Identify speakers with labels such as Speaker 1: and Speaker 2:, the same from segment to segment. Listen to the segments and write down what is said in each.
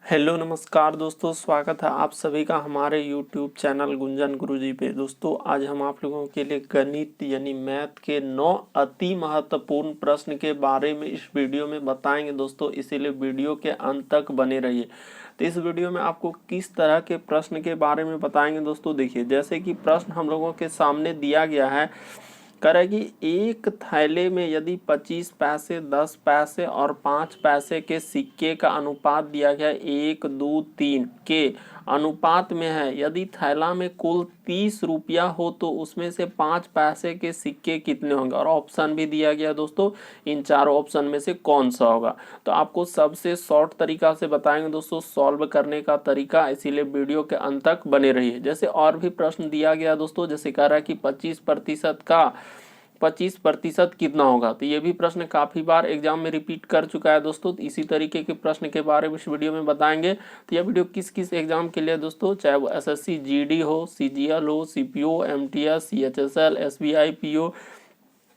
Speaker 1: Hello नमस्कार दोस्तों, स्वागत है आप सभी का हमारे यूट्यूब चैनल गुंजन गुरुजी पे। दोस्तों आज हम आप लोगों के लिए गणित यानी मैथ के 9 अति महत्वपूर्ण प्रश्न के बारे में इस वीडियो में बताएंगे दोस्तों, इसीलिए वीडियो के अंत तक बने रहिए। तो इस वीडियो में आपको किस तरह के प्रश्न के बारे में बताएंगे दोस्तों, देखिए जैसे कि प्रश्न हम लोगों के सामने दिया गया है। करें कि एक थैले में यदि 25 पैसे, 10 पैसे और 5 पैसे के सिक्के का अनुपात दिया गया 1, 2, 3 के अनुपात में है। यदि थैला में कुल 30 रुपया हो तो उसमें से 5 पैसे के सिक्के कितने होंगे, और ऑप्शन भी दिया गया दोस्तों, इन चारों ऑप्शन में से कौन सा होगा। तो आपको सबसे शॉर्ट तरीका से बताएंगे दोस्तों सॉल्व करने का तरीका, इसीलिए वीडियो के अंत तक बने रहिए। जैसे और भी प्रश्न दिया गया दोस्तों, जैसे कह रहा है कि 25% का 25% कितना होगा। तो ये भी प्रश्न काफी बार एग्जाम में रिपीट कर चुका है दोस्तों। तो इसी तरीके के प्रश्न के बारे में इस वीडियो में बताएंगे। तो यह वीडियो किस किस एग्जाम के लिए दोस्तों, चाहे वो एसएससी जीडी हो, सीजीएल हो, CPO, MTS, CHSL, SBI, PO,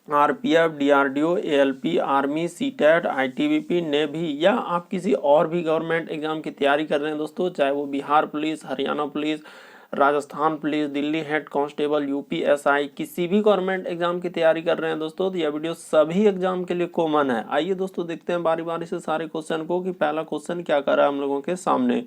Speaker 1: RPF, DRDO, ALP, army, CTET, ITBP, navy, या आप किसी और भी गवर्नमेंट एग्जाम की तैयारी कर रहे हैं दोस्तों, चाहे वो Bihar police, Haryana police, Rajasthan police, Delhi head constable, UPSI, किसी भी गवर्नमेंट एग्जाम की तैयारी कर रहे हैं दोस्तों, तो यह वीडियो सभी एग्जाम के लिए कॉमन है। आइए दोस्तों देखते हैं बारी बारी से सारे क्वेश्चन को कि पहला क्वेश्चन क्या कर रहा है हम लोगों के सामने।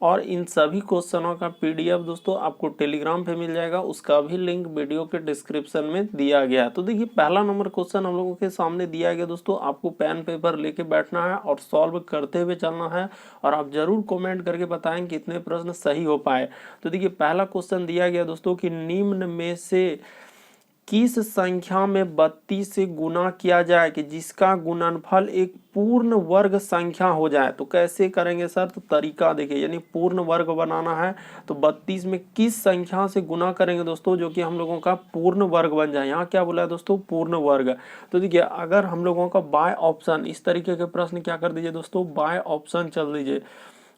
Speaker 1: और इन सभी क्वेश्चनों का पीडीएफ दोस्तों आपको टेलीग्राम पे मिल जाएगा, उसका भी लिंक वीडियो के डिस्क्रिप्शन में दिया गया है। तो देखिए पहला नंबर क्वेश्चन हम लोगों के सामने दिया गया दोस्तों, आपको पेन पेपर लेके बैठना है और सॉल्व करते हुए चलना है, और आप जरूर कमेंट करके बताएं कितने प्रश्न सही हो पाए। तो देखिए पहला क्वेश्चन दिया गया दोस्तों कि निम्न में से किस संख्या में 32 से गुना किया जाए कि जिसका गुणनफल एक पूर्ण वर्ग संख्या हो जाए। तो कैसे करेंगे सर, तो तरीका देखिए, यानी पूर्ण वर्ग बनाना है तो 32 में किस संख्या से गुना करेंगे दोस्तों जो कि हम लोगों का पूर्ण वर्ग बन जाए। यहाँ क्या बोला है दोस्तों, पूर्ण वर्ग। तो देखिए अगर हम लोगों का बाय ऑप्शन, इस तरीके के प्रश्न क्या कर दीजिए दोस्तों, बाय ऑप्शन चल दीजिए।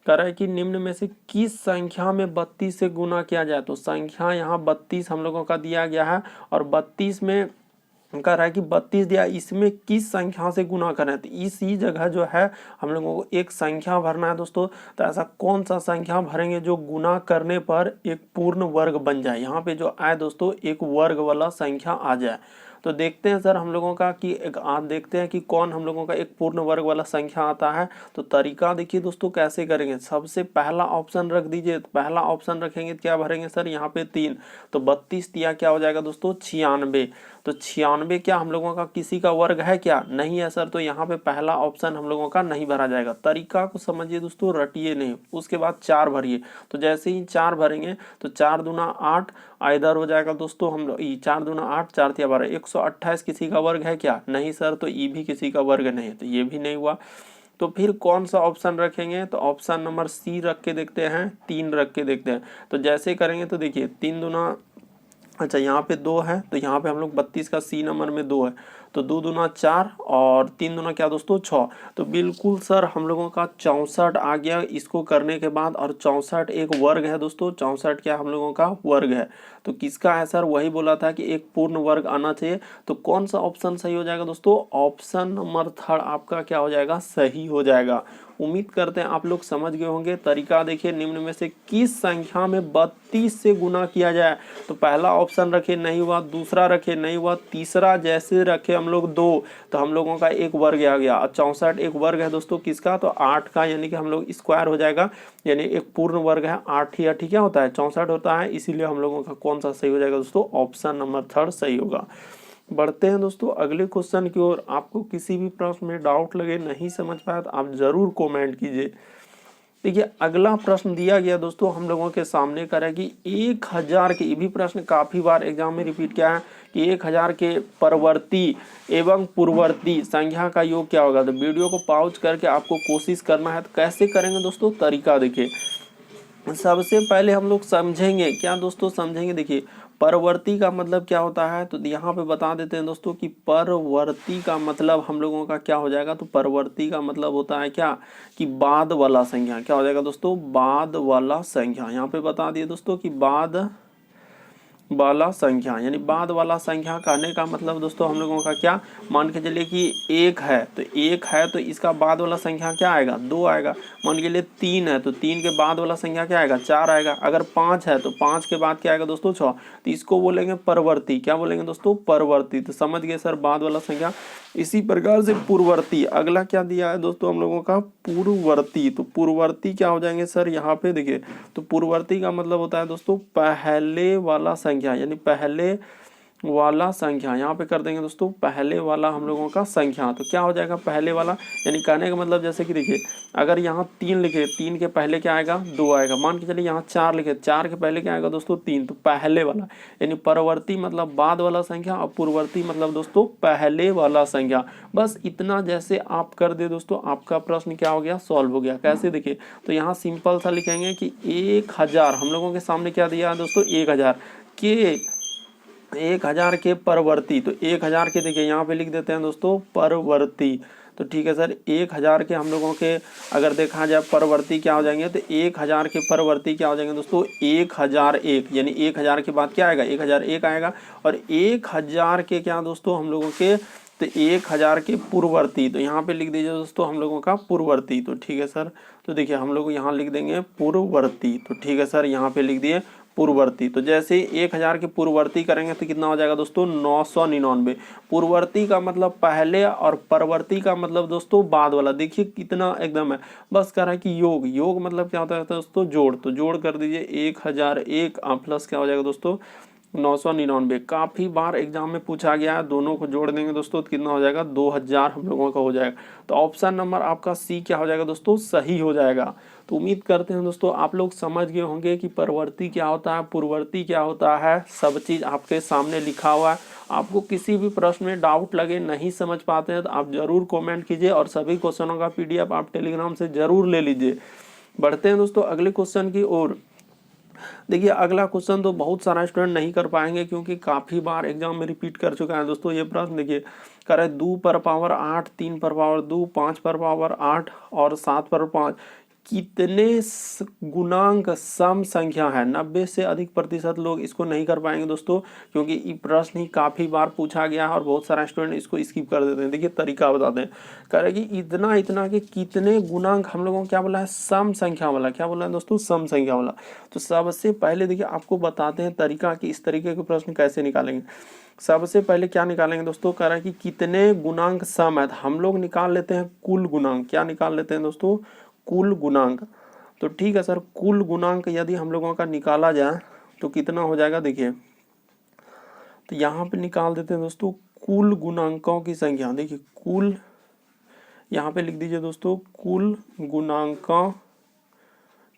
Speaker 1: कह रहा है कि निम्न में से किस संख्या में 32 से गुना किया जाए। तो संख्या यहाँ 32 हम लोगों का दिया गया है, और 32 में कह रहा है कि 32 दिया, इसमें किस संख्या से गुना करें। तो इसी जगह जो है हम लोगों को एक संख्या भरना है दोस्तों। तो ऐसा कौन सा संख्या भरेंगे जो गुना करने पर एक पूर्ण वर्ग बन जाए। यहाँ पे जो आए दोस्तों एक वर्ग वाला संख्या आ जाए। तो देखते हैं सर हम लोगों का कि आप देखते हैं कि कौन हम लोगों का एक पूर्ण वर्ग वाला संख्या आता है। तो तरीका देखिए दोस्तों कैसे करेंगे, सबसे पहला ऑप्शन रख दीजिए। तो पहला ऑप्शन रखेंगे तो क्या भरेंगे सर, यहाँ पे 3, तो 32 दिया क्या हो जाएगा दोस्तों, 96। तो 96 क्या हम लोगों का किसी का वर्ग है क्या, नहीं है सर, तो यहाँ पे पहला ऑप्शन हम लोगों का नहीं भरा जाएगा। तरीका को समझिए दोस्तों, रटिए नहीं। उसके बाद 4 भरिए। तो जैसे ही 4 भरेंगे तो 4 दूना 8, इधर हो जाएगा दोस्तों हम लोग 4 दूना 8, 4 तिया 12, 128 किसी का वर्ग है क्या, नहीं सर, तो ये भी किसी का वर्ग नहीं, तो ये भी नहीं हुआ। तो फिर कौन सा ऑप्शन रखेंगे, तो ऑप्शन नंबर सी रख के देखते हैं, 3 रख के देखते हैं। तो जैसे करेंगे तो देखिए 3 दूना, अच्छा यहाँ पे 2 है, तो यहाँ पे हम लोग 32 का सी नंबर में 2 है, तो 2 दूना 4 और 3 दूना क्या दोस्तों 6। तो बिल्कुल सर हम लोगों का 64 आ गया इसको करने के बाद, और 64 एक वर्ग है दोस्तों, 64 क्या हम लोगों का वर्ग है। तो किसका है सर, वही बोला था कि एक पूर्ण वर्ग आना चाहिए। तो कौन सा ऑप्शन सही हो जाएगा दोस्तों, ऑप्शन नंबर 3 आपका क्या हो जाएगा, सही हो जाएगा। उम्मीद करते हैं आप लोग समझ गए होंगे। तरीका देखिए, निम्न में से किस संख्या में 32 से गुना किया जाए। तो पहला ऑप्शन रखे नहीं हुआ, दूसरा रखे नहीं हुआ, तीसरा जैसे रखे हम लोग 2, तो हम लोगों का एक वर्ग आ गया। 64 एक वर्ग है दोस्तों किसका, तो 8 का, यानी कि हम लोग स्क्वायर हो जाएगा, यानी एक पूर्ण वर्ग है। 8 ही 8 क्या होता है, 64 होता है, इसीलिए हम लोगों का कौन सा सही हो जाएगा दोस्तों, ऑप्शन नंबर 3 सही होगा। बढ़ते हैं दोस्तों अगले क्वेश्चन की ओर। आपको किसी भी प्रश्न में डाउट लगे, नहीं समझ पाया, तो आप जरूर कमेंट कीजिए। देखिए अगला प्रश्न दिया गया दोस्तों हम लोगों के सामने करें कि 1000 के, ये भी प्रश्न काफी बार एग्जाम में रिपीट किया है कि 1000 के परवर्ती एवं पूर्ववर्ती संख्या का योग क्या होगा। तो वीडियो को पॉज करके आपको कोशिश करना है। तो कैसे करेंगे दोस्तों, तरीका देखिए। सबसे पहले हम लोग समझेंगे क्या दोस्तों, समझेंगे। देखिए परवर्ती का मतलब क्या होता है, तो यहाँ पे बता देते हैं दोस्तों कि परवर्ती का मतलब हम लोगों का क्या हो जाएगा। तो परवर्ती का मतलब होता है क्या, कि बाद वाला संख्या। क्या हो जाएगा दोस्तों, बाद वाला संख्या। यहाँ पे बता दिए दोस्तों कि बाद वाला संख्या, यानी बाद वाला संख्या कहने का मतलब दोस्तों हम लोगों का क्या, मान के चलिए कि 1 है तो 1 है तो इसका बाद वाला संख्या क्या आएगा, 2 आएगा। मान के लिए 3 है तो 3 के बाद वाला संख्या क्या आएगा, 4 आएगा। अगर 5 है तो 5 के बाद क्या आएगा दोस्तों, 6। तो इसको बोलेंगे परवर्ती। क्या बोलेंगे दोस्तों, परवर्ती। तो समझ गए सर, बाद वाला संख्या। इसी प्रकार से पूर्ववर्ती, अगला क्या दिया है दोस्तों हम लोगों का, पूर्ववर्ती। तो पूर्ववर्ती क्या हो जाएंगे सर, यहाँ पे देखिए, तो पूर्ववर्ती का मतलब होता है दोस्तों पहले वाला संख्या, यानी पहले वाला संख्या। यहाँ पे कर देंगे दोस्तों पहले वाला हम लोगों का संख्या। तो क्या हो जाएगा पहले वाला, यानी कहने का मतलब जैसे कि देखिए, अगर यहाँ 3 लिखे, 3 के पहले क्या आएगा, 2 आएगा। मान के चलिए यहाँ 4 लिखे, 4 के पहले क्या आएगा दोस्तों, 3। तो पहले वाला, यानी परवर्ती मतलब बाद वाला संख्या और पूर्ववर्ती मतलब दोस्तों पहले वाला संख्या। बस इतना जैसे आप कर दे दोस्तों, आपका प्रश्न क्या हो गया, सॉल्व हो गया। कैसे देखिए, तो यहाँ सिंपल सा लिखेंगे कि 1000 हम लोगों के सामने क्या दिया है दोस्तों, 1000 के परवर्ती। तो 1000 के देखिए यहाँ पे लिख देते हैं दोस्तों परवर्ती। तो ठीक है सर, 1000 के हम लोगों के अगर देखा जाए परवर्ती क्या हो जाएंगे, तो 1000 के परवर्ती क्या हो जाएंगे दोस्तों, 1001। यानी 1000 के बाद क्या आएगा, 1001 आएगा। और 1000 के क्या दोस्तों हम लोगों के, तो 1000 के पूर्ववर्ती। तो यहाँ पे लिख दीजिए दोस्तों हम लोगों का पूर्ववर्ती। तो ठीक है सर, तो देखिए हम लोग यहाँ लिख देंगे पूर्ववर्ती। तो ठीक है सर, यहाँ पे लिख दिए पूर्ववर्ती। तो जैसे 1000 के पूर्ववर्ती करेंगे तो कितना हो जाएगा दोस्तों, 999। पूर्ववर्ती का मतलब पहले और परवर्ती का मतलब दोस्तों बाद वाला। देखिए कितना एकदम है, बस कह रहा है कि योग, योग मतलब क्या होता है दोस्तों, जोड़। तो जोड़ कर दीजिए 1001 प्लस क्या हो जाएगा दोस्तों, 999। काफी बार एग्जाम में पूछा गया है, दोनों को जोड़ देंगे दोस्तों तो कितना हो जाएगा, 2000 हम लोगों का हो जाएगा। तो ऑप्शन नंबर आपका सी क्या हो जाएगा दोस्तों, सही हो जाएगा। तो उम्मीद करते हैं दोस्तों आप लोग समझ गए होंगे कि परवर्ती क्या होता है, पूर्ववर्ती क्या होता है। सब चीज आपके सामने लिखा हुआ है। आपको किसी भी प्रश्न में डाउट लगे, नहीं समझ पाते हैं तो आप जरूर कमेंट कीजिए और सभी क्वेश्चनों का PDF आप टेलीग्राम से जरूर ले लीजिए। बढ़ते हैं दोस्तों अगले क्वेश्चन की ओर। देखिए अगला क्वेश्चन तो बहुत सारा स्टूडेंट नहीं कर पाएंगे क्योंकि काफी बार एग्जाम में रिपीट कर चुका है दोस्तों ये प्रश्न। देखिए कह रहे 2 पर पावर 8, 3 पर पावर 2, 5 पर पावर 8 और 7 पर 5 कितने गुणांक सम संख्या है। 90 से अधिक प्रतिशत लोग इसको नहीं कर पाएंगे दोस्तों, क्योंकि ये प्रश्न ही काफी बार पूछा गया है और बहुत सारा स्टूडेंट इसको स्किप कर देते हैं। देखिए तरीका बताते हैं, कह रहे कि इतना इतना के कितने गुणांक हम लोगों को क्या बोला है, सम संख्या वाला। क्या बोला है दोस्तों, सम संख्या वाला। तो सबसे पहले देखिए आपको बताते हैं तरीका कि इस तरीके के प्रश्न कैसे निकालेंगे। सबसे पहले क्या निकालेंगे दोस्तों, कह रहा है कि कितने गुणांक सम है। हम लोग निकाल लेते हैं कुल गुणांक। क्या निकाल लेते हैं दोस्तों, कुल गुणांक। तो ठीक है सर, कुल गुणांक यदि हम लोगों का निकाला जाए तो कितना हो जाएगा। देखिए तो यहाँ पे निकाल देते हैं दोस्तों कुल गुणांकों की संख्या। देखिए कुल, यहाँ पे लिख दीजिए दोस्तों कुल गुणांकों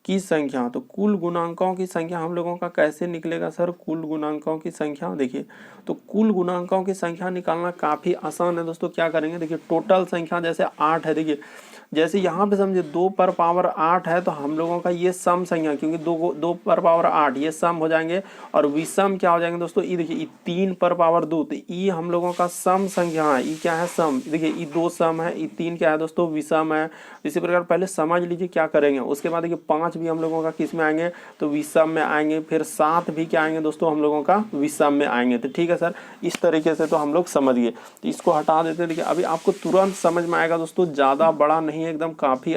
Speaker 1: की संख्या। तो कुल गुणांकों की संख्या हम लोगों का कैसे निकलेगा सर, कुल गुणांकों की संख्या। देखिए तो कुल गुणांकों की संख्या निकालना काफी आसान है दोस्तों। क्या करेंगे, देखिए टोटल संख्या जैसे 8 है। देखिए जैसे यहाँ पे समझे 2 पर पावर 8 है तो हम लोगों का ये सम संख्या, क्योंकि 2 पर पावर 8 ये सम हो जाएंगे। और विषम क्या हो जाएंगे दोस्तों, ये देखिए 3 पर पावर 2, तो ये हम लोगों का सम संख्या है। ये क्या है, सम। देखिए ये 2 सम है, ये 3 क्या है दोस्तों, विषम है। इसी प्रकार पहले समझ लीजिए क्या करेंगे। उसके बाद देखिए 5 भी हम लोगों का किस में आएंगे, तो विषम में आएंगे। फिर 7 भी क्या आएंगे दोस्तों, हम लोगों का विषम में आएंगे। तो ठीक है सर, इस तरीके से तो हम लोग समझ गए। तो इसको हटा देते हैं। देखिए अभी आपको तुरंत समझ में आएगा दोस्तों, ज्यादा बड़ा नहीं है, एकदम काफी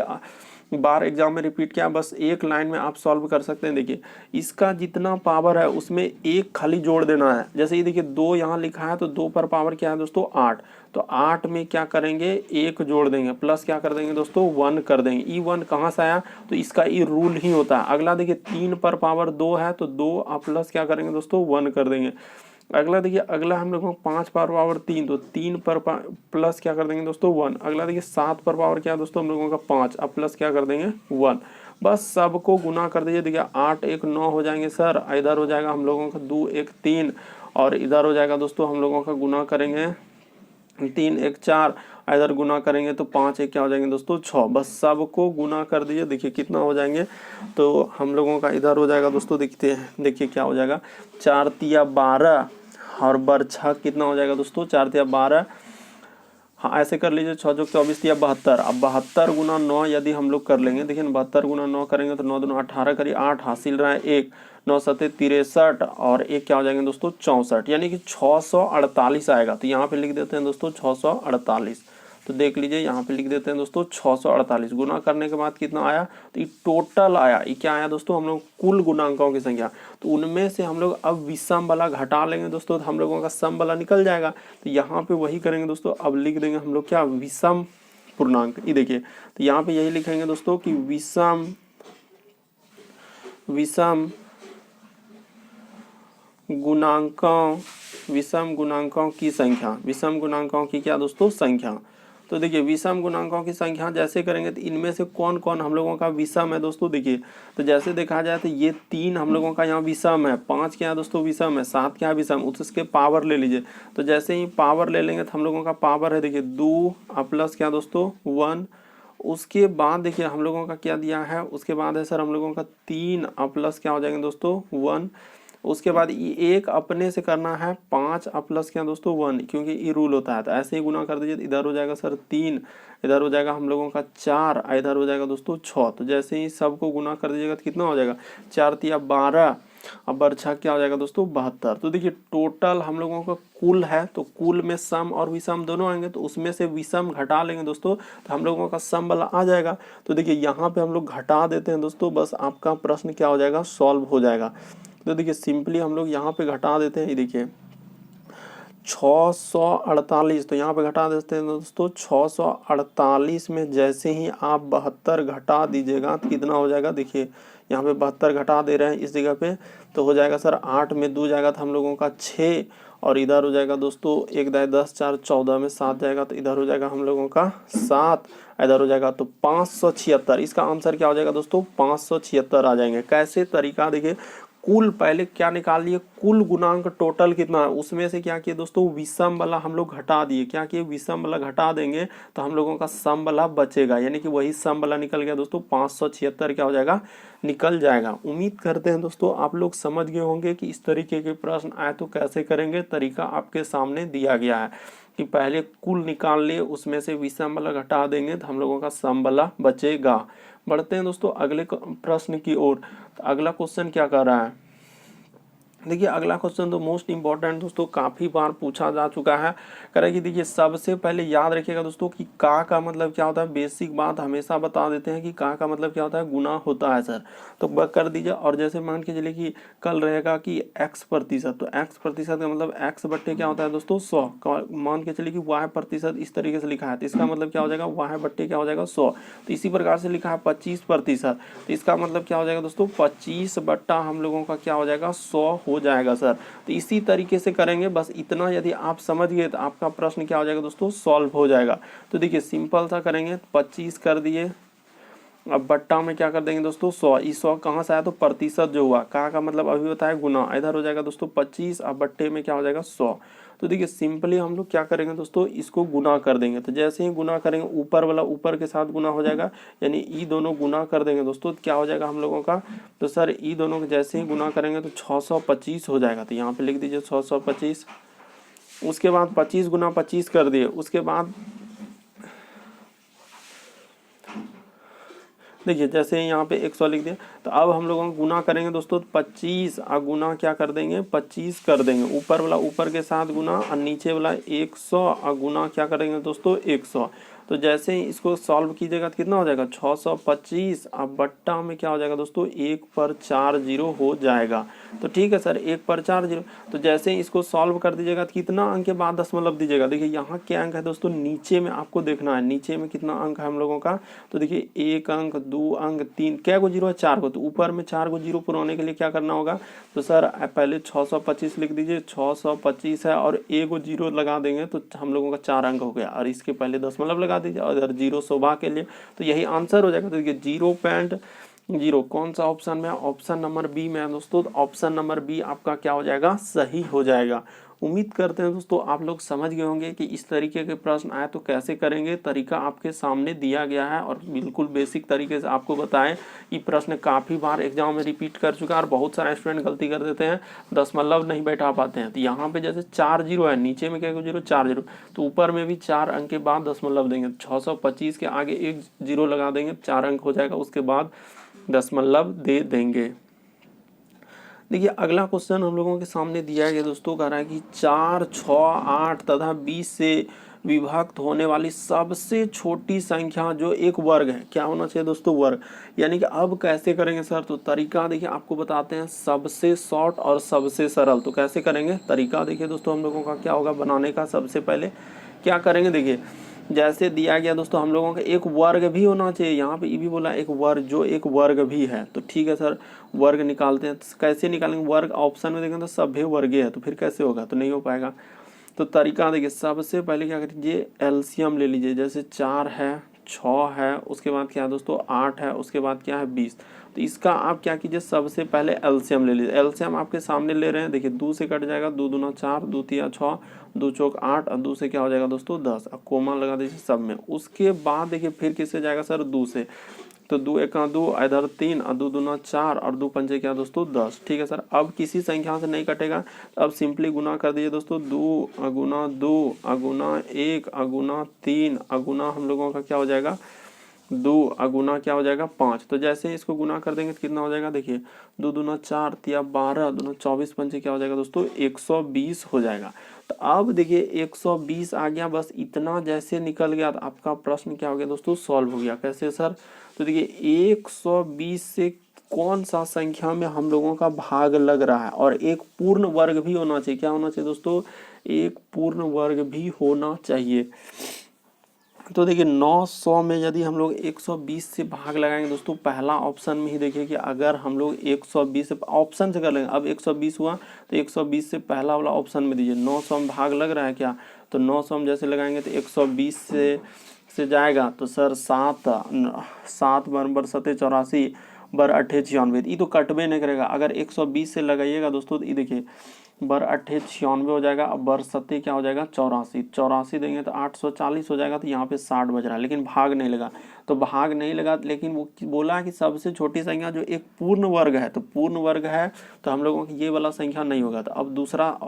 Speaker 1: बार एग्जाम में रिपीट किया, बस एक लाइन में आप सॉल्व कर सकते हैं। देखिए इसका जितना पावर है उसमें एक खाली जोड़ देना है। जैसे ये देखिए 2 यहाँ लिखा है तो 2 पर पावर क्या है दोस्तों, 8। तो 8 में क्या करेंगे, एक जोड़ देंगे, प्लस क्या कर देंगे दोस्तों, 1 कर देंगे। ई 1 कहाँ से आया, तो इसका ये रूल ही होता है। अगला देखिए 3 पर पावर 2 है तो 2 प्लस क्या करेंगे दोस्तों, 1 कर देंगे। अगला देखिए, अगला हम लोगों को 5 पर पावर 3 तो 3 पर प्लस क्या कर देंगे दोस्तों, 1। अगला देखिए 7 पर पावर क्या है दोस्तों हम लोगों का 5, अब प्लस क्या कर देंगे, 1। बस सबको गुना कर दीजिए। देखिए 8 1 9 हो जाएंगे सर। इधर हो जाएगा हम लोगों का 2 1 3 और इधर हो जाएगा दोस्तों हम लोगों का गुना करेंगे 3 1 4। इधर गुना करेंगे तो 5 1 क्या हो जाएंगे दोस्तों, 6। बस सबको गुना कर दीजिए। देखिए कितना हो जाएंगे, तो हम लोगों का इधर हो जाएगा दोस्तों, देखते हैं। देखिए क्या हो जाएगा, 4 तिया 12 और बर 6 कितना हो जाएगा दोस्तों, 4 तिया 12 हाँ ऐसे कर लीजिए, 6 चौक 24 दिया 72। अब 72 गुना 9 यदि हम लोग कर लेंगे, देखिए 72 गुना 9 करेंगे तो 9 दूना 18 करिए 8 हासिल रहा है 1, 9 सत्ते 63 और एक क्या हो जाएंगे दोस्तों 64, यानी कि 648 आएगा। तो यहाँ पे लिख देते हैं दोस्तों 648। तो देख लीजिए यहाँ पे लिख देते हैं दोस्तों 648 गुना करने के बाद कितना आया, तो ये टोटल आया। ये क्या आया दोस्तों, हम लोग कुल गुणांकों की संख्या। तो उनमें से हम लोग अब विषम वाला घटा लेंगे दोस्तों, तो हम लोगों का सम वाला निकल जाएगा। तो यहाँ पे वही करेंगे दोस्तों, अब लिख देंगे हम लोग क्या, विषम पूर्णांक। ये देखिए, तो यहाँ पे यही लिखेंगे दोस्तों कि विषम गुणांकों की संख्या, विषम गुणांकों की क्या दोस्तों संख्या। तो देखिए विषम गुणांकों की संख्या जैसे करेंगे तो इनमें से कौन कौन हम लोगों का विषम है दोस्तों। देखिए तो जैसे देखा जाए तो ये 3 हम लोगों का यहाँ विषम है, 5 क्या है दोस्तों विषम है, 7 क्या है विषम, उसके पावर ले लीजिए। तो जैसे ही पावर ले लेंगे तो हम लोगों का पावर है देखिए 2 प्लस क्या दोस्तों 1। उसके बाद देखिए हम लोगों का क्या दिया है, उसके बाद है सर हम लोगों का 3 प्लस क्या हो जाएंगे दोस्तों 1। उसके बाद ये एक अपने से करना है 5 प्लस क्या दोस्तों 1, क्योंकि ये रूल होता है। तो ऐसे ही गुना कर दीजिए, इधर हो जाएगा सर 3, इधर हो जाएगा हम लोगों का 4, इधर हो जाएगा दोस्तों 6। तो जैसे ही सबको गुना कर दीजिएगा तो कितना हो जाएगा 4 तिया 12, अब बरछा क्या हो जाएगा दोस्तों 72। तो देखिए टोटल हम लोगों का कुल है, तो कुल में सम और विषम दोनों आएंगे, तो उसमें से विषम घटा लेंगे दोस्तों, तो हम लोगों का सम वाला आ जाएगा। तो देखिए यहाँ पे हम लोग घटा देते हैं दोस्तों, बस आपका प्रश्न क्या हो जाएगा सॉल्व हो जाएगा। तो देखिए सिंपली हम लोग यहाँ पे घटा देते हैं, ये देखिए 648, तो यहाँ पे घटा देते हैं दोस्तों 648 में जैसे ही आप 72 घटा दीजिएगा तो कितना हो जाएगा, देखिए यहाँ पे 72 घटा दे रहे हैं इस जगह पे, तो हो जाएगा सर 8 में 2 जाएगा तो हम लोगों का 6, और इधर हो जाएगा दोस्तों 1 दाए 10 4 14 में 7 जाएगा, तो इधर हो जाएगा हम लोगों का 7, इधर हो जाएगा तो 576। इसका आंसर क्या हो जाएगा दोस्तों 576 आ जाएंगे। कैसे तरीका देखिए, कुल पहले क्या निकाल लिए, कुल गुणांक टोटल कितना है, उसमें से क्या किए दोस्तों विषम वाला हम लोग घटा दिए, क्या किए विषम वाला घटा देंगे तो हम लोगों का सम वाला बचेगा, यानी कि वही सम वाला निकल गया दोस्तों 576 क्या हो जाएगा निकल जाएगा। उम्मीद करते हैं दोस्तों आप लोग समझ गए होंगे कि इस तरीके के प्रश्न आए तो कैसे करेंगे। तरीका आपके सामने दिया गया है कि पहले कुल निकाल लिए, उसमें से विषम वाला घटा देंगे तो हम लोगों का सम वाला बचेगा। बढ़ते हैं दोस्तों अगले प्रश्न की ओर। तो अगला क्वेश्चन क्या कर रहा है, देखिए अगला क्वेश्चन तो मोस्ट इंपॉर्टेंट दोस्तों, काफ़ी बार पूछा जा चुका है। करें देखिए सबसे पहले याद रखिएगा दोस्तों कि का मतलब क्या होता है, बेसिक बात हमेशा बता देते हैं कि का मतलब क्या होता है, गुना होता है सर। तो कर दीजिए, और जैसे मान के चलिए कि कल रहेगा कि x%, तो x% का मतलब x बट्टे क्या होता है दोस्तों 100, मान के चलिए कि y% इस तरीके से लिखा है, तो इसका मतलब क्या हो जाएगा y बट्टे क्या हो जाएगा 100। तो इसी प्रकार से लिखा है 25%, तो इसका मतलब क्या हो जाएगा दोस्तों 25 बट्टा हम लोगों का क्या हो जाएगा 100 हो जाएगा सर। तो इसी तरीके से करेंगे, बस इतना यदि आप समझ गए तो आपका प्रश्न क्या हो जाएगा दोस्तों सॉल्व हो जाएगा। तो देखिए सिंपल सा करेंगे, 25 कर दिए, अब बट्टा में क्या कर देंगे दोस्तों 100। इस 100 कहाँ से आया, तो प्रतिशत जो हुआ, का मतलब अभी बताया गुना, इधर हो जाएगा दोस्तों 25, अब बट्टे में क्या हो जाएगा 100। तो देखिए सिंपली हम लोग क्या करेंगे दोस्तों, इसको गुना कर देंगे। तो जैसे ही गुना करेंगे ऊपर वाला ऊपर के साथ गुना हो जाएगा, यानी ई दोनों गुना कर देंगे दोस्तों, तो क्या हो जाएगा हम लोगों का, तो सर ई दोनों को जैसे ही गुना करेंगे तो 625 हो जाएगा। तो यहाँ पे लिख दीजिए 625। उसके बाद 25 गुना 25 कर दिए, उसके बाद देखिए जैसे ही यहाँ पे 100 लिख दिया, तो अब हम लोगों को गुना करेंगे दोस्तों 25, और गुना क्या कर देंगे 25 कर देंगे, ऊपर वाला ऊपर के साथ गुना और नीचे वाला 100, और गुना क्या करेंगे दोस्तों 100। तो जैसे ही इसको सॉल्व कीजिएगा तो कितना हो जाएगा 625, अब बट्टा में क्या हो जाएगा दोस्तों 1 पर 4 0 हो जाएगा। तो ठीक है सर 1 पर 4 0। तो जैसे ही इसको सॉल्व कर दीजिएगा तो कितना अंक के बाद दशमलव दीजिएगा, देखिए यहाँ क्या अंक है दोस्तों, नीचे में आपको देखना है नीचे में कितना अंक है हम लोगों का। तो देखिए 1 अंक 2 अंक 3, क्या को जीरो है 4 को, तो ऊपर में 4 को जीरो पुराने के लिए क्या करना होगा, तो सर पहले 625 लिख दीजिए, 625 है और 1 को जीरो लगा देंगे तो हम लोगों का 4 अंक हो गया, और इसके पहले दशमलव लगा दीजिए और इधर जीरो शोभा के लिए, तो यही आंसर हो जाएगा। तो देखिए 0.0 कौन सा ऑप्शन में, ऑप्शन नंबर बी में है दोस्तों। तो ऑप्शन नंबर बी आपका क्या हो जाएगा सही हो जाएगा। उम्मीद करते हैं दोस्तों आप लोग समझ गए होंगे कि इस तरीके के प्रश्न आए तो कैसे करेंगे। तरीका आपके सामने दिया गया है और बिल्कुल बेसिक तरीके से आपको बताएं। ये प्रश्न काफ़ी बार एग्जाम में रिपीट कर चुका है और बहुत सारे स्टूडेंट गलती कर देते हैं, दशमलव नहीं बैठा पाते हैं। तो यहाँ पे जैसे 4 जीरो है, नीचे में क्या 0 4 जीरो, तो ऊपर में भी 4 अंक के बाद दशमलव देंगे। 625 के आगे 1 जीरो लगा देंगे, 4 अंक हो जाएगा, उसके बाद दशमलव दे देंगे। देखिए अगला क्वेश्चन हम लोगों के सामने दिया गया दोस्तों, कह रहा है कि 4, 6, 8 तथा 20 से विभक्त होने वाली सबसे छोटी संख्या जो एक वर्ग है, क्या होना चाहिए दोस्तों? वर्ग। यानी कि अब कैसे करेंगे सर? तो तरीका देखिए आपको बताते हैं, सबसे शॉर्ट और सबसे सरल। तो कैसे करेंगे? तरीका देखिए दोस्तों हम लोगों का क्या होगा बनाने का। सबसे पहले क्या करेंगे, देखिए जैसे दिया गया दोस्तों हम लोगों का एक वर्ग भी होना चाहिए। यहाँ पे ये भी बोला एक वर्ग, जो एक वर्ग भी है। तो ठीक है सर, वर्ग निकालते हैं। तो कैसे निकालेंगे वर्ग? ऑप्शन में देखेंगे तो सभ्य वर्ग है, तो फिर कैसे होगा? तो नहीं हो पाएगा। तो तरीका देखिए, सबसे पहले क्या करिए, एलसीएम ले लीजिए। जैसे 4 है, 6 है, उसके बाद क्या है दोस्तों 8 है, उसके बाद क्या है 20। तो इसका आप क्या कीजिए, सबसे पहले एलसीएम ले लीजिए। एलसीएम आपके सामने ले रहे हैं, देखिए 2 से कट जाएगा, 2 दूना 4, 2 तिया 6, 2 चौक 8 और 2 से क्या हो जाएगा दोस्तों 10। अब कोमा लगा दीजिए सब में। उसके बाद देखिए फिर किससे जाएगा सर? 2 से। तो 2 एका 2, इधर 3 और 2 दूना 4 और 2 पंचे क्या दोस्तों 10। ठीक है सर, अब किसी संख्या से नहीं कटेगा, अब सिंपली गुना कर दीजिए दोस्तों। 2 अगुना 2 अगुना 1 अगुना 3 अगुना हम लोगों का क्या हो जाएगा 2 अगुना क्या हो जाएगा 5। तो जैसे इसको गुना कर देंगे तो कितना हो जाएगा, देखिए 2 दूना 4 तिया 12 दूना 24 पंचे क्या हो जाएगा दोस्तों 120 हो जाएगा। तो अब देखिए 120 आ गया, बस इतना जैसे निकल गया तो आपका प्रश्न क्या हो गया दोस्तों सॉल्व हो गया। कैसे सर? तो देखिए 120 से कौन सा संख्या में हम लोगों का भाग लग रहा है, और एक पूर्ण वर्ग भी होना चाहिए। क्या होना चाहिए दोस्तों? एक पूर्ण वर्ग भी होना चाहिए। तो देखिए 900 में यदि हम लोग 120 से भाग लगाएंगे दोस्तों, पहला ऑप्शन में ही देखिए कि अगर हम लोग 120 से ऑप्शन से कर लेंगे, अब 120 हुआ तो 120 से पहला वाला ऑप्शन में दीजिए। 900 में भाग लग रहा है क्या? तो 900 में जैसे लगाएंगे तो 120 से जाएगा तो सर 7 बराबर 7 84 बर 8 96, ये तो कटबे नहीं करेगा। अगर 120 से लगाइएगा दोस्तों तो ये देखिए बर 8 96 हो जाएगा। अब बर 7 क्या हो जाएगा 84, 84 देंगे तो 840 हो जाएगा। तो यहाँ पे 60 बज रहा है, लेकिन भाग नहीं लगा। तो भाग नहीं लगा, लेकिन वो बोला कि सबसे छोटी संख्या जो एक पूर्ण वर्ग है, तो पूर्ण वर्ग है तो हम लोगों की ये वाला संख्या नहीं होगा। तो अब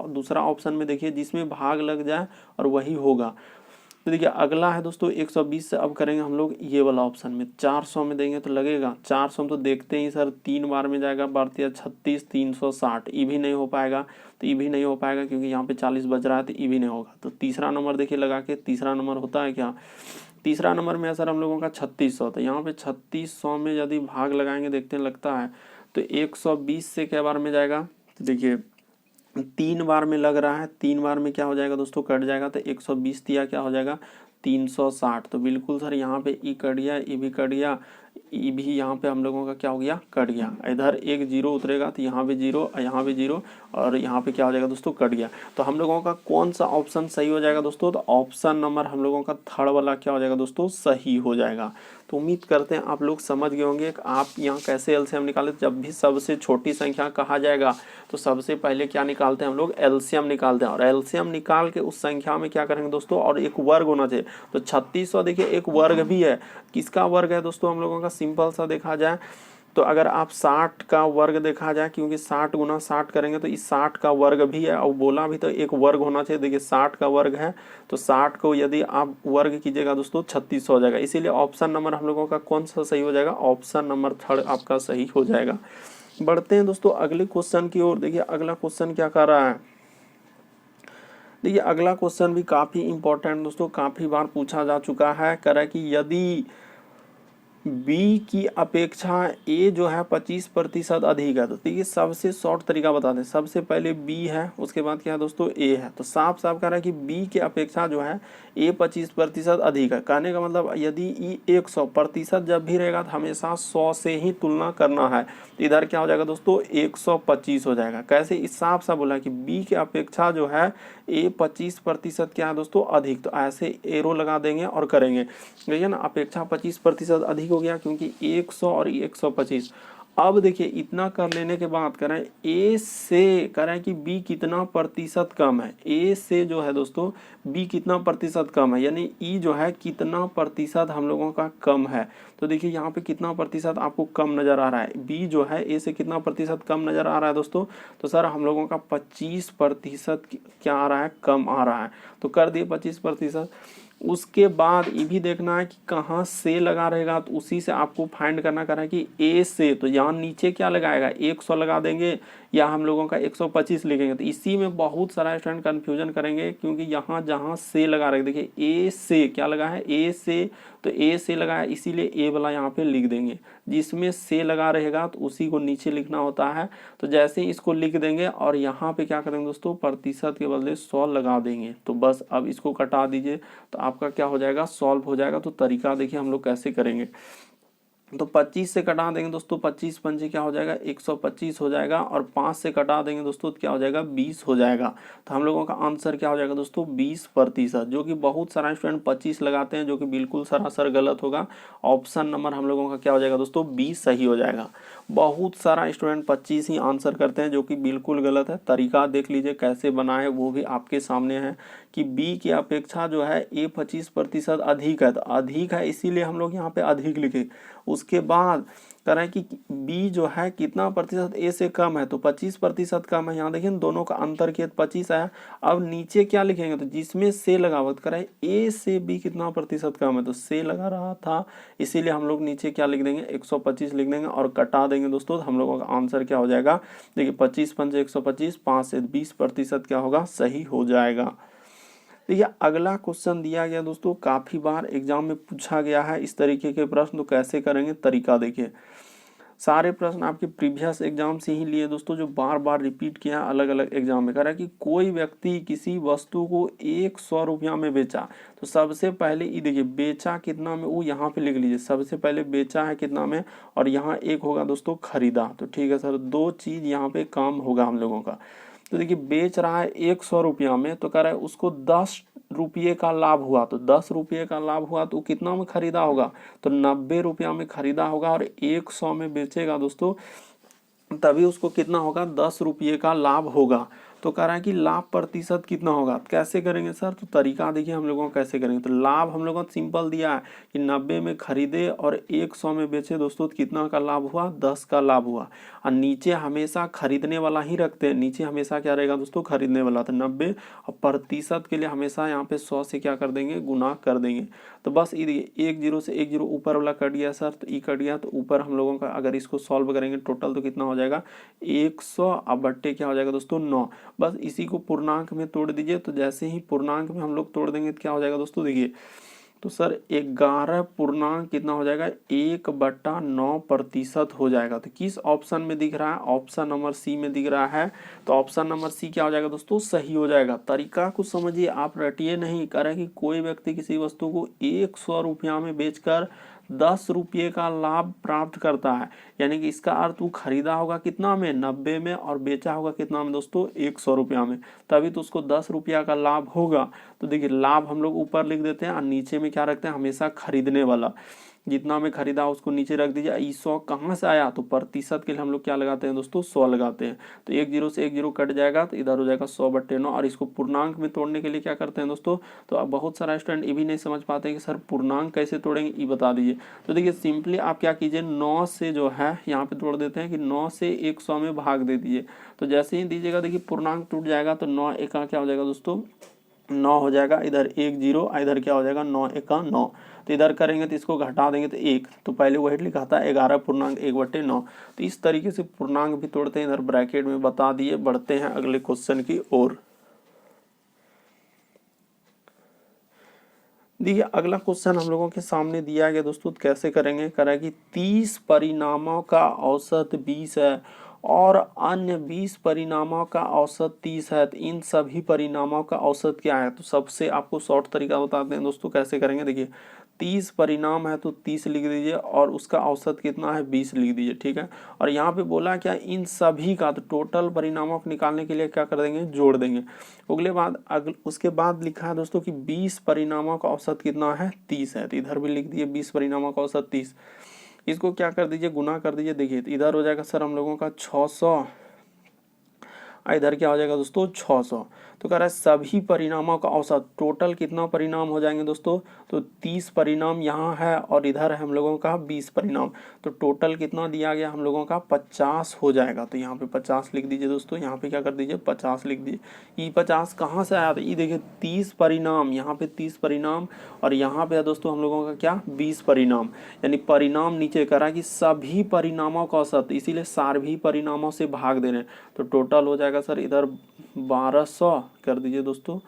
Speaker 1: दूसरा ऑप्शन में देखिए जिसमें भाग लग जाए और वही होगा। तो देखिए अगला है दोस्तों 120 से अब करेंगे हम लोग ये वाला ऑप्शन में। 400 में देंगे तो लगेगा 400 में, तो देखते ही सर 3 बार में जाएगा, बढ़ती 36 360, ये भी नहीं हो पाएगा। तो ये भी नहीं हो पाएगा क्योंकि यहाँ पे 40 बज रहा है, तो ये भी नहीं होगा। तो तीसरा नंबर देखिए लगा के, तीसरा नंबर होता है क्या? तीसरा नंबर में है सर हम लोगों का 3600। तो यहाँ पे 3600 में यदि भाग लगाएंगे देखते हैं लगता है तो 120 से क्या बार में जाएगा, तो देखिए 3 बार में लग रहा है। 3 बार में क्या हो जाएगा दोस्तों कट जाएगा, तो 120 दिया क्या हो जाएगा 360। तो बिल्कुल सर यहाँ पे ई कट गया, ई भी कट गया, ई भी यहाँ पे हम लोगों का क्या हो गया कट गया। इधर एक जीरो उतरेगा तो यहाँ भी जीरो, यहाँ भी जीरो, और यहाँ पे क्या हो जाएगा दोस्तों कट गया। तो हम लोगों का कौन सा ऑप्शन सही हो जाएगा दोस्तों? तो ऑप्शन नंबर हम लोगों का थर्ड वाला क्या हो जाएगा दोस्तों सही हो जाएगा। तो उम्मीद करते हैं आप लोग समझ गए होंगे कि आप यहाँ कैसे एलसीएम निकाले। जब भी सबसे छोटी संख्या कहा जाएगा तो सबसे पहले क्या निकालते हैं हम लोग एलसीएम निकालते हैं, और एलसीएम निकाल के उस संख्या में क्या करेंगे दोस्तों, और एक वर्ग होना चाहिए। तो 3600 देखिए एक वर्ग भी है। किसका वर्ग है दोस्तों हम लोगों का? सिंपल सा देखा जाए तो अगर आप 60 का वर्ग देखा जाए, क्योंकि 60 गुना 60 करेंगे तो इस 60 का वर्ग भी है, और बोला भी तो एक वर्ग होना चाहिए। देखिए 60 का वर्ग है तो 60 को यदि आप वर्ग कीजिएगा दोस्तों 3600 हो जाएगा। इसीलिए ऑप्शन नंबर हम लोगों का कौन सा सही हो जाएगा? ऑप्शन नंबर थर्ड आपका सही हो जाएगा। बढ़ते हैं दोस्तों अगले क्वेश्चन की ओर। देखिए अगला क्वेश्चन क्या कर रहा है, देखिए अगला क्वेश्चन भी काफी इंपॉर्टेंट दोस्तों, काफी बार पूछा जा चुका है। कह रहा है कि यदि B की अपेक्षा A जो है 25% अधिक है, तो देखिए सबसे शॉर्ट तरीका बता दें। सबसे पहले B है, उसके बाद क्या है दोस्तों A है। तो साफ साफ कह रहा है कि B की अपेक्षा जो है A 25% अधिक है। कहने का मतलब यदि E 100% जब भी रहेगा तो हमेशा 100 से ही तुलना करना है। तो इधर क्या हो जाएगा दोस्तों 125 हो जाएगा। कैसे? इस साफ सा बोला कि B की अपेक्षा जो है A 25% क्या है दोस्तों अधिक। तो ऐसे एरो लगा देंगे और करेंगे, ठीक है ना। अपेक्षा 25% अधिक हो गया क्योंकि 100 और 125। अब देखिए इतना कर लेने के बाद करें ए से करें कि बी कितना प्रतिशत कम है। ए से जो है दोस्तों बी कितना प्रतिशत कम है, यानी ई जो है कितना प्रतिशत हम लोगों का कम है। तो देखिए यहाँ पे कितना प्रतिशत आपको कम नजर आ रहा है, बी जो है ए से कितना प्रतिशत कम नजर आ रहा है दोस्तों। तो सर हम लोगों का 25% क्या आ रहा है, कम आ रहा है। तो कर दिए 25%। उसके बाद ये भी देखना है कि कहाँ से लगा रहेगा, तो उसी से आपको फाइंड करना करना है कि ए से, तो यहाँ नीचे क्या लगाएगा 100 लगा देंगे या हम लोगों का 125 लिखेंगे। तो इसी में बहुत सारा स्टूडेंट कंफ्यूजन करेंगे, क्योंकि यहाँ जहाँ से लगा रहे देखिए ए से क्या लगा है, ए से, तो ए से लगा है इसीलिए ए वाला यहाँ पे लिख देंगे। जिसमें से लगा रहेगा तो उसी को नीचे लिखना होता है। तो जैसे ही इसको लिख देंगे और यहाँ पे क्या करेंगे दोस्तों, प्रतिशत के बदले 100 लगा देंगे। तो बस अब इसको कटा दीजिए तो आपका क्या हो जाएगा, सॉल्व हो जाएगा। तो तरीका देखिए हम लोग कैसे करेंगे। तो 25 से कटा देंगे दोस्तों, 25 पंजे क्या हो जाएगा 125 हो जाएगा, और 5 से कटा देंगे दोस्तों तो क्या हो जाएगा 20 हो जाएगा। तो हम लोगों का आंसर क्या हो जाएगा दोस्तों 20%, जो कि बहुत सारा स्टूडेंट 25 लगाते हैं, जो कि बिल्कुल सरासर गलत होगा। ऑप्शन नंबर हम लोगों का क्या हो जाएगा दोस्तों 20 सही हो जाएगा। बहुत सारा स्टूडेंट 25 ही आंसर करते हैं, जो कि बिल्कुल गलत है। तरीका देख लीजिए कैसे बनाए, वो भी आपके सामने है कि बी की अपेक्षा जो है ए 25% अधिक है। तो अधिक है इसीलिए हम लोग यहाँ पे अधिक लिखे। उसके बाद करें कि बी जो है कितना प्रतिशत ए से कम है, तो 25% कम है। यहाँ देखिए दोनों का अंतर किया 25 आया। अब नीचे क्या लिखेंगे, तो जिसमें से लगा हुआ करें ए से बी कितना प्रतिशत कम है, तो से लगा रहा था इसीलिए हम लोग नीचे क्या लिख देंगे 125 लिख देंगे और कटा देंगे दोस्तों। तो हम लोगों का आंसर क्या हो जाएगा, देखिए 25 पंजे 125, 5 से 20% क्या होगा, सही हो जाएगा। देखिए अगला क्वेश्चन दिया गया दोस्तों, काफ़ी बार एग्जाम में पूछा गया है इस तरीके के प्रश्न। तो कैसे करेंगे, तरीका देखिए। सारे प्रश्न आपके प्रीवियस एग्जाम से ही लिए दोस्तों, जो बार बार रिपीट किया अलग अलग एग्जाम में। कह रहा है कि कोई व्यक्ति किसी वस्तु को 100 रुपया में बेचा। तो सबसे पहले ये देखिए बेचा कितना में, वो यहाँ पे लिख लीजिए। सबसे पहले बेचा है कितना में, और यहाँ एक होगा दोस्तों खरीदा। तो ठीक है सर, दो चीज यहाँ पे काम होगा हम लोगों का। तो देखिए बेच रहा है 100 रुपया में, तो कह रहा है उसको 10 रुपये का लाभ हुआ। तो 10 रुपये का लाभ हुआ तो कितना में खरीदा होगा, तो 90 रुपया में खरीदा होगा, और 100 में बेचेगा दोस्तों तभी उसको कितना होगा 10 रुपये का लाभ होगा। तो कह रहा है कि लाभ प्रतिशत कितना होगा, कैसे करेंगे सर, तो तरीका देखिए हम लोगों को कैसे करेंगे। तो लाभ हम लोगों को सिंपल दिया है कि 90 में खरीदे और 100 में बेचे दोस्तों, तो कितना का लाभ हुआ 10 का लाभ हुआ। और नीचे हमेशा खरीदने वाला ही रखते हैं, नीचे हमेशा क्या रहेगा दोस्तों खरीदने वाला। तो 90 और प्रतिशत के लिए हमेशा यहाँ पे 100 से क्या कर देंगे, गुना कर देंगे। तो बस ये 1 0 से 1 0 ऊपर वाला कट गया सर, तो ई कट गया। तो ऊपर हम लोगों का अगर इसको सॉल्व करेंगे टोटल तो कितना हो जाएगा 100, अब बट्टे क्या हो जाएगा दोस्तों 9। बस इसी को पूर्णांक में तोड़ दीजिए। तो जैसे ही पूर्णांक में हम लोग तोड़ देंगे तो क्या हो जाएगा दोस्तों, देखिए तो सर 11 पूर्णांक कितना हो जाएगा 1/9% हो जाएगा। तो किस ऑप्शन में दिख रहा है, ऑप्शन नंबर सी में दिख रहा है। तो ऑप्शन नंबर सी क्या हो जाएगा दोस्तों, सही हो जाएगा। तरीका कुछ समझिए, आप रटिए नहीं। कह रहे कि कोई व्यक्ति किसी वस्तु को 100 रुपया में बेचकर 10 रुपये का लाभ प्राप्त करता है, यानी कि इसका अर्थ वो खरीदा होगा कितना में 90 में, और बेचा होगा कितना में दोस्तों 100 रुपया में, तभी तो उसको 10 रुपया का लाभ होगा। तो देखिए लाभ हम लोग ऊपर लिख देते हैं और नीचे में क्या रखते हैं, हमेशा खरीदने वाला। जितना में खरीदा उसको नीचे रख दीजिए। 100 कहाँ से आया, तो प्रतिशत के लिए हम लोग क्या लगाते हैं दोस्तों 100 लगाते हैं। तो 1 0 से 1 0 कट जाएगा, तो इधर हो जाएगा 100/9। और इसको पूर्णांक में तोड़ने के लिए क्या करते हैं दोस्तों, तो अब बहुत सारा स्टूडेंट ये भी नहीं समझ पाते कि सर पूर्णांक कैसे तोड़ेंगे, ये बता दीजिए। तो देखिए सिंपली आप क्या कीजिए, 9 से जो है यहाँ पे तोड़ देते हैं कि 9 से 100 में भाग दे दीजिए। तो जैसे ही दीजिएगा देखिए पूर्णांक टूट जाएगा। तो 9 एका क्या हो जाएगा दोस्तों 9 हो जाएगा, इधर 1 0, इधर क्या हो जाएगा 9 एका 9। तो इधर करेंगे तो इसको घटा देंगे तो 1, तो पहले वही लिखा था 11.1/9। तो इस तरीके से पूर्णांक भी तोड़ते हैं, इधर ब्रैकेट में बता दिए। बढ़ते हैं अगले क्वेश्चन की ओर। देखिए अगला क्वेश्चन हम लोगों के सामने दिया गया दोस्तों, तो कैसे करेंगे। करें कि 30 परिणामों का औसत 20 है और अन्य 20 परिणामों का औसत 30 है, तो इन सभी परिणामों का औसत क्या है। तो सबसे आपको शॉर्ट तरीका बताते हैं दोस्तों कैसे करेंगे। देखिए 30 परिणाम है तो 30 लिख दीजिए, और उसका औसत कितना है 20 लिख दीजिए, ठीक है। और यहाँ पे बोला क्या, इन सभी का, तो टोटल परिणामों को निकालने के लिए क्या कर देंगे, जोड़ देंगे। उसके बाद लिखा है दोस्तों कि 20 परिणामों का औसत कितना है 30 है, तो इधर भी लिख दिए 20 परिणामों का औसत 30। इसको क्या कर दीजिए, गुना कर दीजिए। देखिए तो इधर हो जाएगा सर हम लोगों का 600, इधर क्या हो जाएगा दोस्तों 600। तो कह रहा है सभी परिणामों का औसत, टोटल कितना परिणाम हो जाएंगे दोस्तों, तो 30 परिणाम यहाँ है और इधर है हम लोगों का 20 परिणाम। तो टोटल कितना दिया गया हम लोगों का 50 हो जाएगा। तो यहाँ पे 50 लिख दीजिए दोस्तों, यहाँ पे क्या कर दीजिए 50 लिख दीजिए। ये 50 कहाँ से आया था, ये देखिए 30 परिणाम, यहाँ पे 30 परिणाम और यहाँ पे है दोस्तों हम लोगों का क्या 20 परिणाम, यानी परिणाम नीचे करा कि सभी परिणामों का औसत, इसीलिए सभी परिणामों से भाग दे रहे हैं। तो टोटल हो जाएगा सर इधर 1200 कर दीजिए दोस्तों।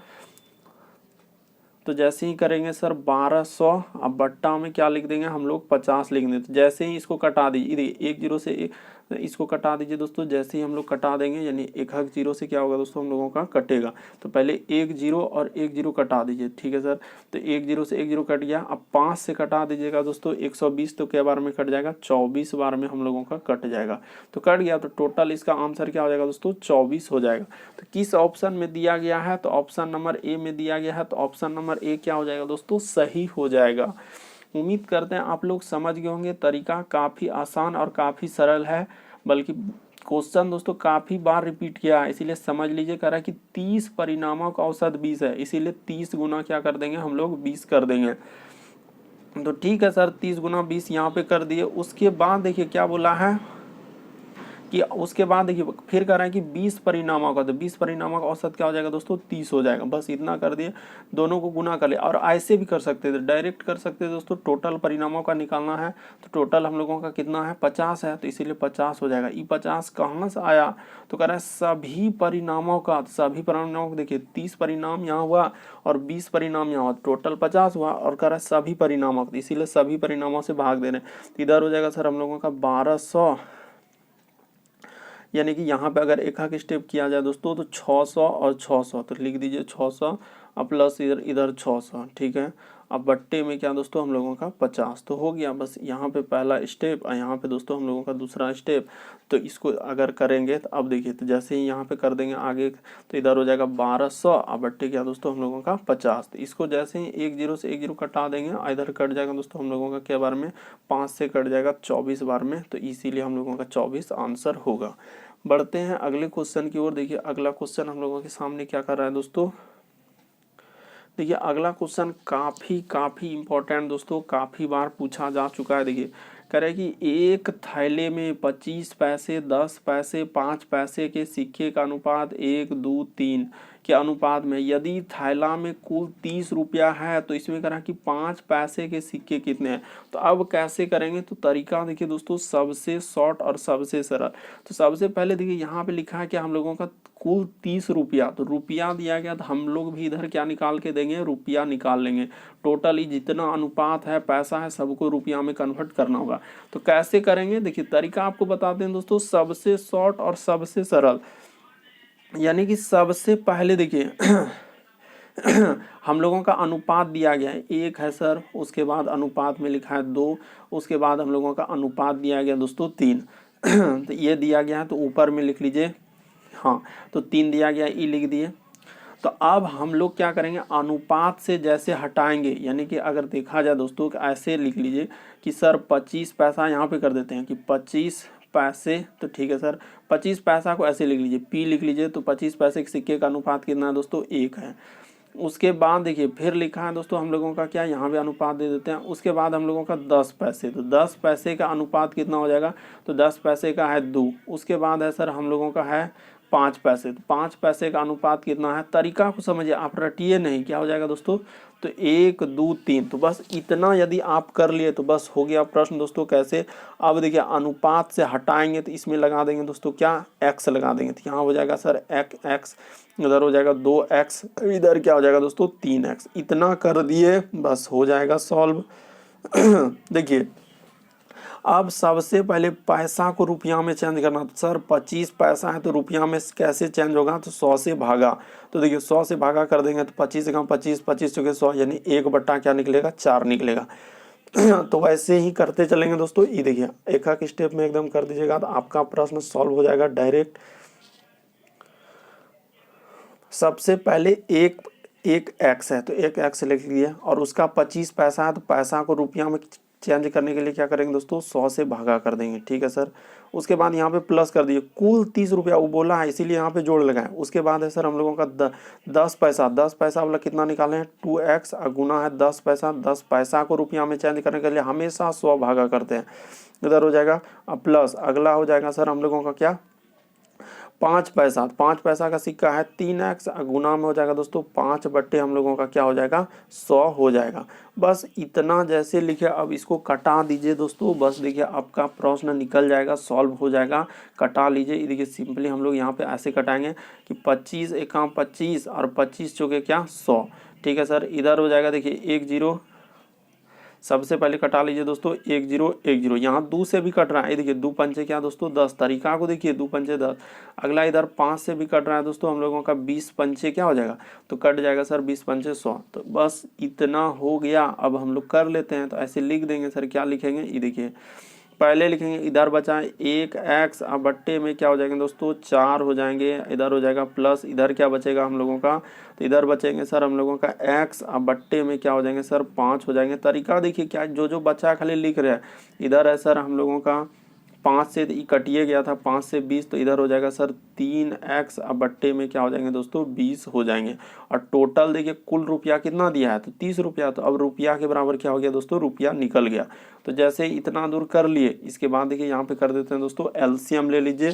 Speaker 1: तो जैसे ही करेंगे सर 1200, अब बट्टा में क्या लिख देंगे हम लोग 50 लिख देंगे। तो जैसे ही इसको कटा दीजिए, एक जीरो से इसको कटा दीजिए दोस्तों। जैसे ही हम लोग कटा देंगे यानी एक जीरो से क्या होगा दोस्तों हम लोगों का कटेगा। तो पहले एक जीरो और एक जीरो कटा दीजिए, ठीक है सर। तो एक जीरो से एक जीरो कट गया। अब 5 से कटा दीजिएगा दोस्तों 120, तो क्या बार में कट जाएगा 24 बार में हम लोगों का कट जाएगा। तो कट गया, तो टोटल इसका आंसर क्या हो जाएगा दोस्तों 24 हो जाएगा। तो किस ऑप्शन में दिया गया है, तो ऑप्शन नंबर ए में दिया गया है। तो ऑप्शन नंबर ए क्या हो जाएगा दोस्तों सही हो जाएगा। उम्मीद करते हैं आप लोग समझ गए होंगे। तरीका काफ़ी आसान और काफ़ी सरल है, बल्कि क्वेश्चन दोस्तों काफ़ी बार रिपीट किया है, इसीलिए समझ लीजिए। कह रहा है कि 30 परिणामों का औसत 20 है, इसीलिए 30 गुना क्या कर देंगे हम लोग 20 कर देंगे। तो ठीक है सर, 30 गुना 20 यहाँ पे कर दिए। उसके बाद देखिए क्या बोला है कि उसके बाद देखिए फिर कह रहा है कि 20 परिणामों का, तो 20 परिणामों का औसत क्या हो जाएगा दोस्तों 30 हो जाएगा। बस इतना कर दिए, दोनों को गुना कर लिया। और ऐसे भी कर सकते थे, डायरेक्ट कर सकते थे दोस्तों। टोटल परिणामों का निकालना है तो टोटल हम लोगों का कितना है 50 है, तो इसीलिए 50 हो जाएगा। ये 50 कहाँ से आया, तो कह रहा है सभी परिणामों का। सभी परिणामों को देखिए 30 परिणाम यहाँ हुआ और 20 परिणाम यहाँ हुआ, टोटल 50 हुआ। और कह रहा है सभी परिणामों को, इसीलिए सभी परिणामों से भाग दे रहे हैं। इधर हो जाएगा सर हम लोगों का 1200, यानी कि यहाँ पे अगर एक स्टेप किया जाए दोस्तों तो 600 और 600, तो लिख दीजिए 600 और प्लस इधर इधर 600, ठीक है। अब बट्टे में क्या दोस्तों हम लोगों का 50, तो हो गया। बस यहाँ पे पहला स्टेप और यहाँ पे दोस्तों हम लोगों का दूसरा स्टेप। तो इसको अगर करेंगे तो अब देखिए, तो जैसे ही यहाँ पे कर देंगे आगे, तो इधर हो जाएगा 1200 और बट्टे क्या दोस्तों हम लोगों का 50। तो इसको जैसे ही एक जीरो से एक जीरो कटा देंगे, इधर कट जाएगा दोस्तों हम लोगों का क्या बार में 5 से कट जाएगा 24 बार में। तो इसीलिए हम लोगों का 24 आंसर होगा। बढ़ते हैं अगले क्वेश्चन की ओर। देखिए अगला क्वेश्चन हम लोगों के सामने क्या कर रहा है दोस्तों, देखिए अगला क्वेश्चन काफ़ी इंपॉर्टेंट दोस्तों, काफ़ी बार पूछा जा चुका है। देखिए कह रहे हैं कि एक थैले में 25 पैसे, 10 पैसे, 5 पैसे के सिक्के का अनुपात 1, 2, 3 के अनुपात में, यदि थैला में कुल 30 रुपया है तो इसमें कह रहा है कि 5 पैसे के सिक्के कितने हैं। तो अब कैसे करेंगे, तो तरीका देखिए दोस्तों सबसे शॉर्ट और सबसे सरल। तो सबसे पहले देखिए यहाँ पे लिखा है कि हम लोगों का कुल 30 रुपया, तो रुपया दिया गया तो हम लोग भी इधर क्या निकाल के देंगे, रुपया निकाल लेंगे। टोटली जितना अनुपात है पैसा है सबको रुपया में कन्वर्ट करना होगा। तो कैसे करेंगे, देखिए तरीका आपको बताते हैं दोस्तों, सबसे शॉर्ट और सबसे सरल। यानी कि सबसे पहले देखिए हम लोगों का अनुपात दिया गया है 1 है सर, उसके बाद अनुपात में लिखा है 2, उसके बाद हम लोगों का अनुपात दिया गया दोस्तों 3 तो ये दिया गया है, तो ऊपर में लिख लीजिए, हाँ तो 3 दिया गया, ई लिख दिए। तो अब हम लोग क्या करेंगे, अनुपात से जैसे हटाएंगे, यानी कि अगर देखा जाए दोस्तों ऐसे लिख लीजिए कि सर 25 पैसा यहाँ पे कर देते हैं कि 25 पैसे, तो ठीक है सर 25 पैसा को ऐसे लिख लीजिए, पी लिख लीजिए। तो 25 पैसे के सिक्के का अनुपात कितना है दोस्तों 1 है। उसके बाद देखिए फिर लिखा है दोस्तों हम लोगों का क्या, यहाँ पे अनुपात दे देते हैं। उसके बाद हम लोगों का 10 पैसे, तो 10 पैसे का अनुपात कितना हो जाएगा, तो 10 पैसे का है 2। उसके बाद है सर हम लोगों का है 5 पैसे, तो 5 पैसे का अनुपात कितना है। तरीका को समझिए, आप रटिए नहीं, क्या हो जाएगा दोस्तों, तो 1, 2, 3। तो बस इतना यदि आप कर लिए तो बस हो गया प्रश्न दोस्तों। कैसे, अब देखिए अनुपात से हटाएंगे तो इसमें लगा देंगे दोस्तों क्या, x लगा देंगे। तो यहाँ हो जाएगा सर x, इधर हो जाएगा 2x, इधर क्या हो जाएगा दोस्तों 3x। इतना कर दिए बस हो जाएगा सॉल्व। देखिए अब सबसे पहले पैसा को रुपया में चेंज करना। तो सर 25 पैसा है तो रुपया में कैसे चेंज होगा, तो 100 से भागा। तो देखिए 100 से भागा कर देंगे तो 25 से कम 25, 25 चुके 100, यानी 1 बट्टा क्या निकलेगा 4 निकलेगा। तो वैसे ही करते चलेंगे दोस्तों। ये देखिए एक एक स्टेप में एकदम कर दीजिएगा तो आपका प्रश्न सॉल्व हो जाएगा डायरेक्ट। सबसे पहले एक x है तो 1x लिख लिए, और उसका 25 पैसा है तो पैसा को रुपया में चेंज करने के लिए क्या करेंगे दोस्तों, 100 से भागा कर देंगे, ठीक है सर। उसके बाद यहाँ पे प्लस कर दिए, कुल 30 रुपया वो बोला है इसीलिए यहाँ पे जोड़ लगाए। उसके बाद है सर हम लोगों का 10 पैसा, 10 पैसा वाला कितना निकाले हैं 2x, गुना है 10 पैसा, 10 पैसा को रुपया में चेंज करने के लिए हमेशा 100 भागा करते हैं, इधर हो जाएगा प्लस। अगला हो जाएगा सर हम लोगों का क्या, 5 पैसा, 5 पैसा का सिक्का है 3x, गुना में हो जाएगा दोस्तों 5 बट्टे हम लोगों का क्या हो जाएगा 100 हो जाएगा। बस इतना जैसे लिखे, अब इसको कटा दीजिए दोस्तों, बस देखिए आपका प्रश्न निकल जाएगा, सॉल्व हो जाएगा। कटा लीजिए, देखिए सिंपली हम लोग यहाँ पे ऐसे कटाएंगे कि 25 एका 25 और 25 चौके क्या 100, ठीक है सर। इधर हो जाएगा देखिए 1 0, सबसे पहले कटा लीजिए दोस्तों 1 0 1 0, यहाँ 2 से भी कट रहा है, देखिए 2 पंचे क्या दोस्तों 10, तरीका को देखिए 2 पंचे 10। अगला इधर 5 से भी कट रहा है दोस्तों हम लोगों का 20 पंचे क्या हो जाएगा, तो कट जाएगा सर 20 पंचे 100। तो बस इतना हो गया। अब हम लोग कर लेते हैं, तो ऐसे लिख देंगे सर, क्या लिखेंगे ये देखिए, पहले लिखेंगे इधर बचा 1x, अब बट्टे में क्या हो जाएंगे दोस्तों 4 हो जाएंगे, इधर हो जाएगा प्लस, इधर क्या बचेगा हम लोगों का, तो इधर बचेंगे सर हम लोगों का x, अब बट्टे में क्या हो जाएंगे सर 5 हो जाएंगे। तरीका देखिए क्या जो जो बचा खाली लिख रहे हैं। इधर है सर हम लोगों का 5 से कटिए गया था 5 से 20, तो इधर हो जाएगा सर 3x, अब बट्टे में क्या हो जाएंगे दोस्तों 20 हो जाएंगे। और टोटल देखिए कुल रुपया कितना दिया है, तो 30 रुपया, तो अब रुपया के बराबर क्या हो गया दोस्तों, रुपया निकल गया। तो जैसे इतना दूर कर लिए, इसके बाद देखिए यहाँ पे कर देते हैं दोस्तों एलसीएम ले लीजिए।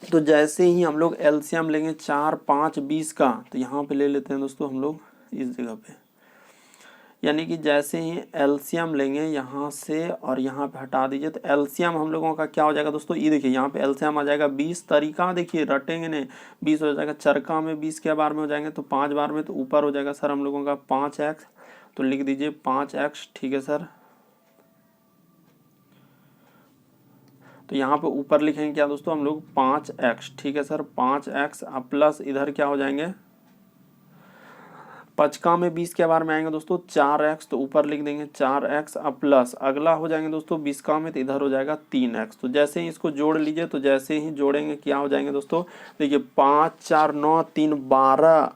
Speaker 1: तो जैसे ही हम लोग एलसीएम लेंगे 4 5 20 का, तो यहाँ पे ले लेते हैं दोस्तों हम लोग इस जगह पे, यानी कि जैसे ही एलसीएम लेंगे यहाँ से और यहाँ पे हटा दीजिए, तो एलसीएम हम लोगों का क्या हो जाएगा दोस्तों, ये देखिए यहाँ पे एलसीएम आ जाएगा 20, तरीका देखिए रटेंगे नहीं, 20 हो जाएगा, चरका में 20 के बार में हो जाएंगे तो 5 बार में, तो ऊपर हो जाएगा सर हम लोगों का 5x, तो लिख दीजिए 5x, ठीक है सर। तो यहाँ पे ऊपर लिखेंगे क्या दोस्तों हम लोग 5x, ठीक है सर 5x, अब प्लस इधर क्या हो जाएंगे, पचका में 20 के बार में आएंगे दोस्तों 4x, तो ऊपर लिख देंगे 4x, अब प्लस अगला हो जाएंगे दोस्तों 20 का में, तो इधर हो जाएगा 3x। तो जैसे ही इसको जोड़ लीजिए, तो जैसे ही जोड़ेंगे क्या हो जाएंगे दोस्तों, देखिए 5 4 9 3 12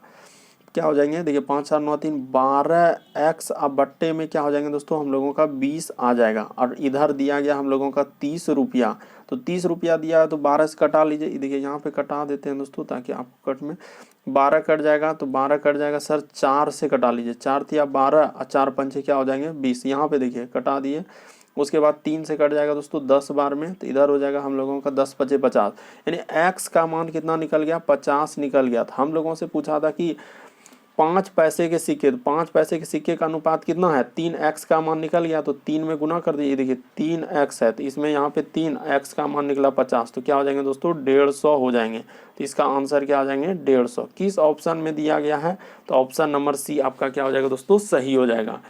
Speaker 1: क्या हो जाएंगे, देखिए 5 4 9 3 12x, अब बट्टे में क्या हो जाएंगे दोस्तों हम लोगों का 20 आ जाएगा। और इधर दिया गया हम लोगों का 30 रुपया, तो 30 रुपया दिया है, तो 12 से कटा लीजिए, देखिए यहाँ पे कटा देते हैं दोस्तों ताकि आपको कट में 12 कट जाएगा, तो 12 कट जाएगा सर 4 से कटा लीजिए, 4 तिया 12 और 4 पंचे क्या हो जाएंगे 20, यहाँ पे देखिए कटा दिए। उसके बाद 3 से कट जाएगा दोस्तों 10 बार में, तो इधर हो जाएगा हम लोगों का 10 पचे 50, यानी x का मान कितना निकल गया 50 निकल गया। था हम लोगों से पूछा था कि 5 पैसे के सिक्के, तो 5 पैसे के सिक्के का अनुपात कितना है, 3x का मान निकल गया, तो 3 में गुना कर दीजिए, देखिए 3x है, तो इसमें यहाँ पे 3x का मान निकला 50, तो क्या हो जाएंगे दोस्तों 150 हो जाएंगे। तो इसका आंसर क्या आ जाएंगे 150। किस ऑप्शन में दिया गया है, तो ऑप्शन नंबर सी आपका क्या हो जाएगा दोस्तों सही हो जाएगा।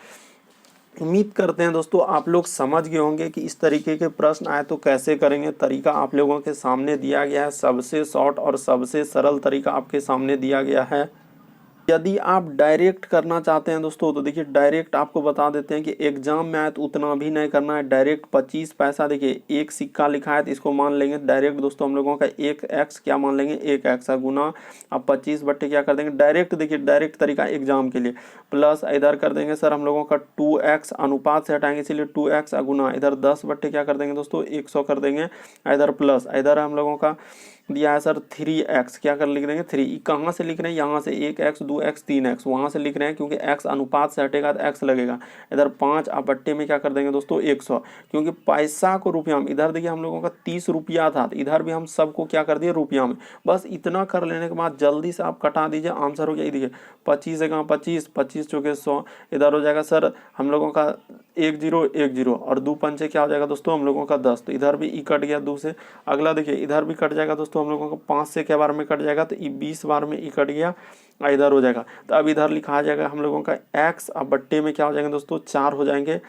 Speaker 1: उम्मीद करते हैं दोस्तों आप लोग समझ गए होंगे कि इस तरीके के प्रश्न आए तो कैसे करेंगे। तरीका आप लोगों के सामने दिया गया है, सबसे शॉर्ट और सबसे सरल तरीका आपके सामने दिया गया है। यदि आप डायरेक्ट करना चाहते हैं दोस्तों, तो देखिए डायरेक्ट आपको बता देते हैं कि एग्जाम में आए तो उतना भी नहीं करना है। डायरेक्ट 25 पैसा, देखिए एक सिक्का लिखा है तो इसको मान लेंगे डायरेक्ट दोस्तों हम लोगों का 1x क्या मान लेंगे 1x गुना, अब 25 बट्टे क्या कर देंगे डायरेक्ट, देखिए डायरेक्ट तरीका एग्जाम के लिए, प्लस इधर कर देंगे सर हम लोगों का 2x, अनुपात से हटाएंगे इसलिए 2x गुना, इधर 10 बट्टे क्या कर देंगे दोस्तों 100 कर देंगे, इधर प्लस इधर हम लोगों का दिया है सर 3x, क्या कर लिख देंगे 3, कहाँ से लिख रहे हैं यहाँ से 1x 2x 3x, वहाँ से लिख रहे हैं क्योंकि x अनुपात से हटेगा तो x लगेगा। इधर 5 आप बट्टे में क्या कर देंगे दोस्तों 100, क्योंकि पैसा को रुपया में, इधर देखिए हम लोगों का 30 रुपया था, तो इधर भी हम सबको क्या कर दिए रुपया में। बस इतना कर लेने के बाद जल्दी से आप कटा दीजिए, आंसर हो गया। देखिए 25 का 25, 25 चौके 100, इधर हो जाएगा सर हम लोगों का 1 0 1 0 और 2 पंचे क्या हो जाएगा दोस्तों हम लोगों का 10, तो इधर भी ई कट गया 2 से। अगला देखिए इधर भी कट जाएगा दोस्तों हम लोगों को 5 से क्या बार में कट जाएगा, तो 20 बार में ई कट गया, इधर हो जाएगा। तो अब इधर लिखा जाएगा हम लोगों का x, अब बट्टे में क्या हो जाएंगे दोस्तों 4 हो जाएंगे।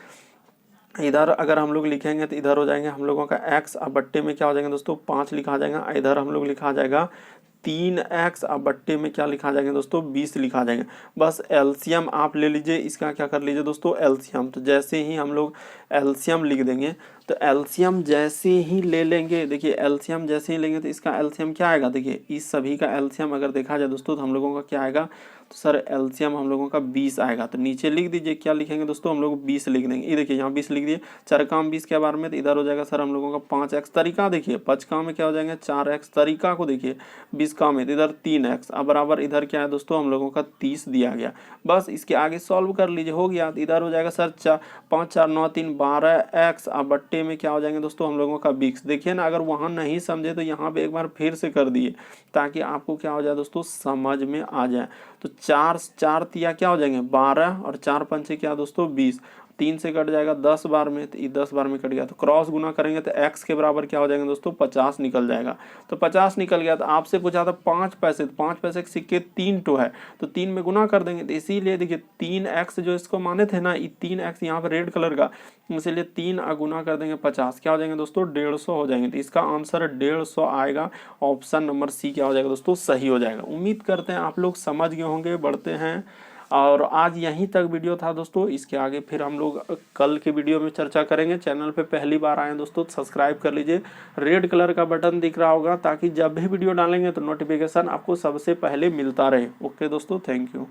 Speaker 1: इधर अगर हम लोग लिखेंगे तो इधर हो जाएंगे हम लोगों का x, अब बट्टे में क्या हो जाएंगे दोस्तों 5 लिखा जाएगा, इधर हम लोग लिखा जाएगा 3x, अब बट्टे में क्या लिखा जाएंगे दोस्तों 20 लिखा जाएंगे। बस एलसीएम आप ले लीजिए, इसका क्या कर लीजिए दोस्तों एलसीएम। तो जैसे ही हम लोग एलसीएम लिख देंगे, तो एलसीएम जैसे ही ले लेंगे, देखिए एलसीएम जैसे ही लेंगे तो इसका एलसीएम क्या आएगा, देखिए इस सभी का एलसीएम अगर देखा जाए दोस्तों तो हम लोगों का क्या आएगा तो सर एलसीएम हम लोगों का 20 आएगा। तो नीचे लिख दीजिए, क्या लिखेंगे दोस्तों, हम लोग 20 लिख देंगे। ये देखिए यहाँ 20 लिख दिए, 4 काम 20 के बार में, तो इधर हो जाएगा सर हम लोगों का 5x। तरीका देखिए 5 काम में क्या हो जाएंगे 4x, तरीका को देखिए 20 काम में, तो इधर 3x। अब बराबर इधर क्या है दोस्तों हम लोगों का 30 दिया गया। बस इसके आगे सॉल्व कर लीजिए, हो गया। तो इधर हो जाएगा सर 5 4 9 3 12x, अब बट्टे में क्या हो जाएंगे दोस्तों हम लोगों का 20। देखिए ना, अगर वहाँ नहीं समझे तो यहाँ पे एक बार फिर से कर दिए, ताकि आपको क्या हो जाए दोस्तों समझ में आ जाए। तो 4 4 तिया क्या हो जाएंगे 12, और 4 पंचे क्या दोस्तों 20, 3 से कट जाएगा 10 बार में, तो ये 10 बार में कट गया। तो क्रॉस गुना करेंगे तो x के बराबर क्या हो जाएंगे दोस्तों 50 निकल जाएगा। तो 50 निकल गया। तो आपसे पूछा था 5 पैसे, तो 5 पैसे के सिक्के 3 टो है, तो 3 में गुना कर देंगे। तो इसीलिए देखिए 3x जो इसको माने थे ना, ये 3x यहाँ पे रेड कलर का, इसीलिए 3 गुना कर देंगे 50, क्या हो जाएंगे दोस्तों 150 हो जाएंगे। तो इसका आंसर 150 आएगा। ऑप्शन नंबर सी क्या हो जाएगा दोस्तों सही हो जाएगा। उम्मीद करते हैं आप लोग समझ गए होंगे। बढ़ते हैं, और आज यहीं तक वीडियो था दोस्तों। इसके आगे फिर हम लोग कल के वीडियो में चर्चा करेंगे। चैनल पे पहली बार आए दोस्तों तो सब्सक्राइब कर लीजिए, रेड कलर का बटन दिख रहा होगा, ताकि जब भी वीडियो डालेंगे तो नोटिफिकेशन आपको सबसे पहले मिलता रहे। ओके दोस्तों, थैंक यू।